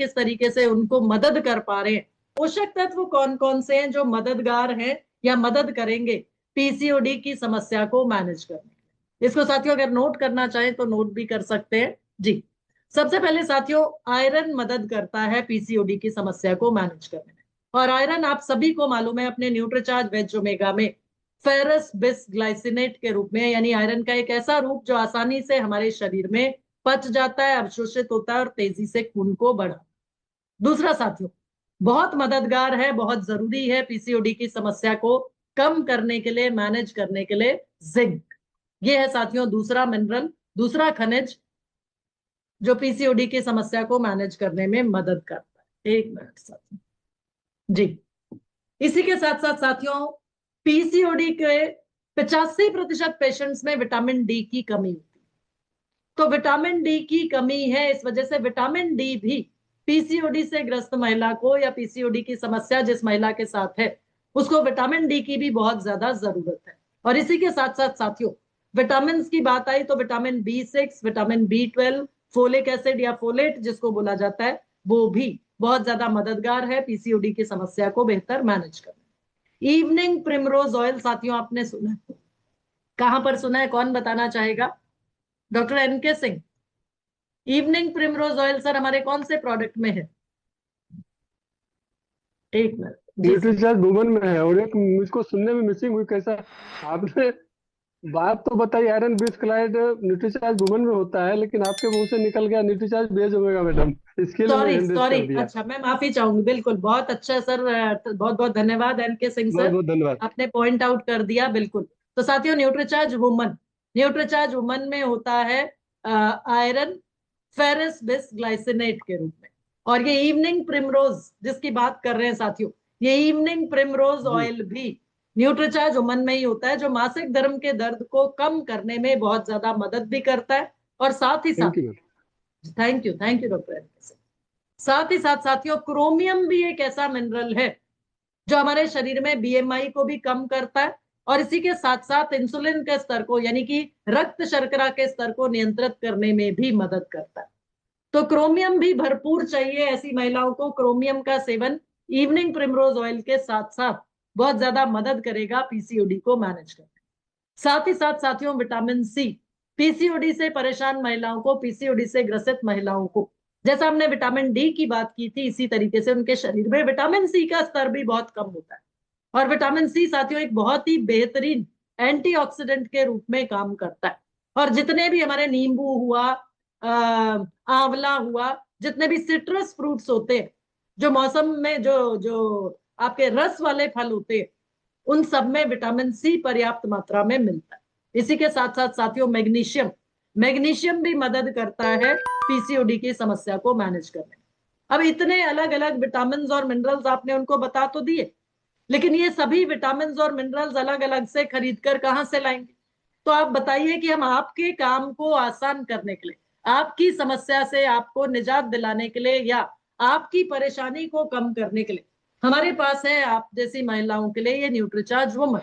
किस तरीके से उनको मदद कर पा रहे हैं, पोषक तत्व कौन कौन से हैं जो मददगार हैं या मदद करेंगे पीसीओडी की समस्या को मैनेज करने। इसको साथियों अगर नोट करना चाहें तो नोट भी कर सकते हैं जी। सबसे पहले साथियों, आयरन मदद करता है पीसीओडी की समस्या को मैनेज करने में, और आयरन आप सभी को मालूम है अपने न्यूट्रीचार्ज वेज ओमेगा में फेरस बिस ग्लाइसिनेट के रूप में, यानी आयरन का एक ऐसा रूप जो आसानी से हमारे शरीर में पच जाता है, अवशोषित होता है और तेजी से खून को बढ़ा। दूसरा साथियों, बहुत मददगार है, बहुत जरूरी है पीसीओडी की समस्या को कम करने के लिए, मैनेज करने के लिए, जिंक। ये है साथियों दूसरा मिनरल, दूसरा खनिज जो पीसीओडी की समस्या को मैनेज करने में मदद करता है। एक मिनट साथियों जी। इसी के साथ साथ साथियों, पीसीओडी के 85% पेशेंट्स में विटामिन डी की कमी होती है। तो विटामिन डी की कमी है, इस वजह से विटामिन डी भी पीसीओडी से ग्रस्त महिला को या पीसीओडी की समस्या जिस महिला के साथ है उसको विटामिन डी की भी बहुत ज्यादा जरूरत है। और इसी के साथ साथ साथियों, विटामिन की बात आई तो vitamin B6, vitamin B12, folic acid या फोलेट जिसको बोला जाता है, वो भी बहुत ज्यादा मददगार है पीसीओडी की समस्या को बेहतर मैनेज करने। इवनिंग प्रिमरोज ऑयल साथियों आपने सुना है, कहां पर सुना है, कौन बताना चाहेगा? Doctor NK Singh, evening primrose oil sir हमारे कौन से प्रोडक्ट में है? एक मिनट जी। न्यूट्रीचार्ज वुमन में है, और एक मुझको सुनने में मिसिंग हुई, कैसा आपने बात तो बताई आयरन बिस्क्लाइड न्यूट्रीचार्ज वुमन में होता है, लेकिन आपके मुंह से निकल गया न्यूट्रीचार्ज बेज होगा मैडम, इसके लिए मैं सॉरी हैंड रेज सॉरी, कर दिया। अच्छा मैं माफी चाहूंगी, बिल्कुल बहुत अच्छा सर, बहुत बहुत धन्यवाद एनके सिंह बहुत सर, बहुत धन्यवाद। आपने पॉइंट आउट कर दिया बिल्कुल। तो साथियों न्यूट्रीचार्ज वुमन, न्यूट्रीचार्ज वुमन में होता है आयरन फेरस बिस ग्लाइसिनेट के रूप में। और ये इवनिंग प्रिमरोज जिसकी बात कर रहे हैं साथियों, ये इवनिंग प्रिमरोज ऑयल भी न्यूट्रीचार्ज वुमन में ही होता है, जो मासिक धर्म के दर्द को कम करने में बहुत ज्यादा मदद भी करता है। और साथ ही साथ, thank you thank you doctor NK Singh. साथ ही साथ साथियों, क्रोमियम भी एक ऐसा मिनरल है जो हमारे शरीर में बीएमआई को भी कम करता है, और इसी के साथ साथ इंसुलिन के स्तर को, यानी कि रक्त शर्करा के स्तर को नियंत्रित करने में भी मदद करता है। तो क्रोमियम भी भरपूर चाहिए ऐसी महिलाओं को। क्रोमियम का सेवन इवनिंग प्रिमरोज ऑयल के साथ साथ बहुत ज्यादा मदद करेगा पीसीओडी को मैनेज करने। साथ ही साथ साथियों, विटामिन सी पीसीओडी से परेशान महिलाओं को, पीसीओडी से ग्रसित महिलाओं को, जैसा हमने विटामिन डी की बात की थी, इसी तरीके से उनके शरीर में विटामिन सी का स्तर भी बहुत कम होता है। और विटामिन सी साथियों एक बहुत ही बेहतरीन एंटीऑक्सीडेंट के रूप में काम करता है। और जितने भी हमारे नींबू हुआ, आंवला हुआ, जितने भी सिट्रस फ्रूट्स होते हैं, जो मौसम में जो जो आपके रस वाले फल होते हैं, उन सब में विटामिन सी पर्याप्त मात्रा में मिलता है। इसी के साथ साथ साथियों, मैग्नीशियम, मैग्नीशियम भी मदद करता है पीसीओडी की समस्या को मैनेज करने में। अब इतने अलग अलग विटामिन और मिनरल्स आपने उनको बता तो दिए, लेकिन ये सभी विटामिन और मिनरल्स अलग अलग से खरीद कर कहां से लाएंगे? तो आप बताइए कि हम आपके काम को आसान करने के लिए, आपकी समस्या से आपको निजात दिलाने के लिए, या आपकी परेशानी को कम करने के लिए हमारे पास है आप जैसी महिलाओं के लिए ये न्यूट्रीचार्ज वुमन।